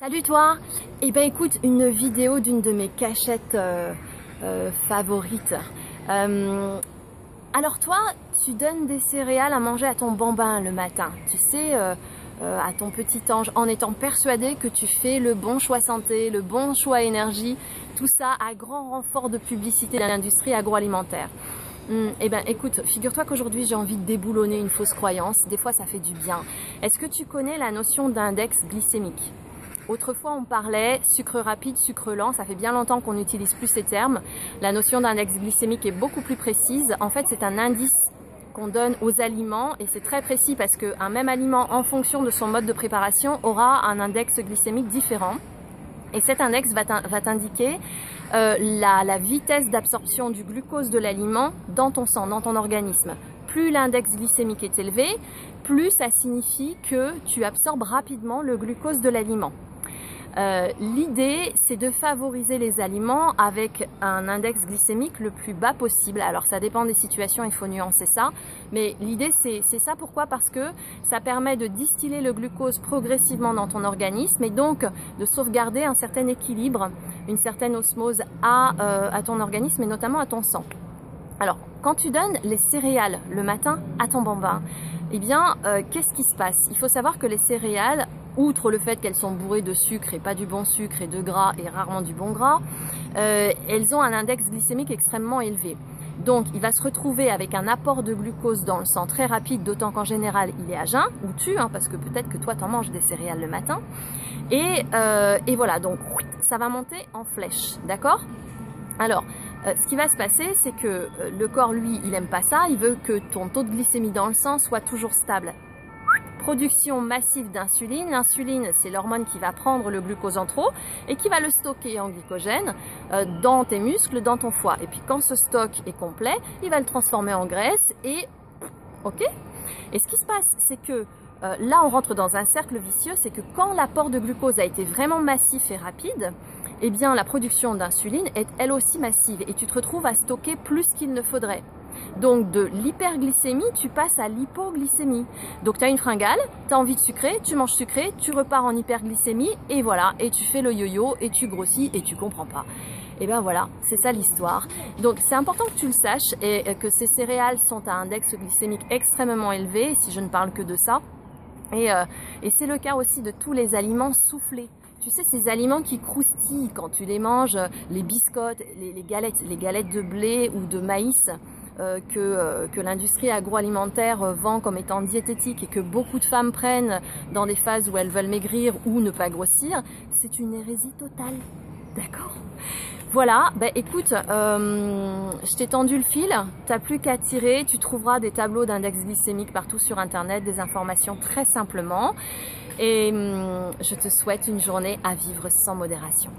Salut toi! Eh ben écoute, une vidéo d'une de mes cachettes favorites. Alors toi, tu donnes des céréales à manger à ton bambin le matin, tu sais, à ton petit ange, en étant persuadé que tu fais le bon choix santé, le bon choix énergie, tout ça à grand renfort de publicité de l'industrie agroalimentaire. Eh ben écoute, figure-toi qu'aujourd'hui j'ai envie de déboulonner une fausse croyance, des fois ça fait du bien. Est-ce que tu connais la notion d'index glycémique ? Autrefois, on parlait sucre rapide, sucre lent. Ça fait bien longtemps qu'on n'utilise plus ces termes. La notion d'index glycémique est beaucoup plus précise. En fait, c'est un indice qu'on donne aux aliments et c'est très précis parce qu'un même aliment, en fonction de son mode de préparation, aura un index glycémique différent. Et cet index va t'indiquer la vitesse d'absorption du glucose de l'aliment dans ton sang, dans ton organisme. Plus l'index glycémique est élevé, plus ça signifie que tu absorbes rapidement le glucose de l'aliment. L'idée, c'est de favoriser les aliments avec un index glycémique le plus bas possible. Alors ça dépend des situations, il faut nuancer ça, mais l'idée c'est ça. Pourquoi? Parce que ça permet de distiller le glucose progressivement dans ton organisme et donc de sauvegarder un certain équilibre, une certaine osmose à ton organisme et notamment à ton sang. Alors, quand tu donnes les céréales le matin à ton bambin, eh bien, qu'est-ce qui se passe? Il faut savoir que les céréales, outre le fait qu'elles sont bourrées de sucre et pas du bon sucre et de gras et rarement du bon gras, elles ont un index glycémique extrêmement élevé. Donc, il va se retrouver avec un apport de glucose dans le sang très rapide, d'autant qu'en général, il est à jeun, ou tu, parce que peut-être que toi, t'en manges des céréales le matin. Et voilà, donc, ça va monter en flèche, d'accord? Alors, ce qui va se passer, c'est que le corps, lui, il n'aime pas ça. Il veut que ton taux de glycémie dans le sang soit toujours stable. Production massive d'insuline. L'insuline, c'est l'hormone qui va prendre le glucose en trop et qui va le stocker en glycogène dans tes muscles, dans ton foie. Et puis, quand ce stock est complet, il va le transformer en graisse et... Ok? Et ce qui se passe, c'est que là, on rentre dans un cercle vicieux. C'est que quand l'apport de glucose a été vraiment massif et rapide, eh bien, la production d'insuline est elle aussi massive et tu te retrouves à stocker plus qu'il ne faudrait. Donc, de l'hyperglycémie, tu passes à l'hypoglycémie. Donc, tu as une fringale, tu as envie de sucrer, tu manges sucré, tu repars en hyperglycémie et voilà, et tu fais le yo-yo et tu grossis et tu comprends pas. Et ben voilà, c'est ça l'histoire. Donc, c'est important que tu le saches et que ces céréales sont à un index glycémique extrêmement élevé, si je ne parle que de ça. Et c'est le cas aussi de tous les aliments soufflés. Tu sais, ces aliments qui croustillent quand tu les manges, les biscottes, les galettes de blé ou de maïs que l'industrie agroalimentaire vend comme étant diététiques et que beaucoup de femmes prennent dans des phases où elles veulent maigrir ou ne pas grossir, c'est une hérésie totale. D'accord? Voilà, ben écoute, je t'ai tendu le fil, t'as plus qu'à tirer, tu trouveras des tableaux d'index glycémique partout sur internet, des informations très simplement. Et je te souhaite une journée à vivre sans modération.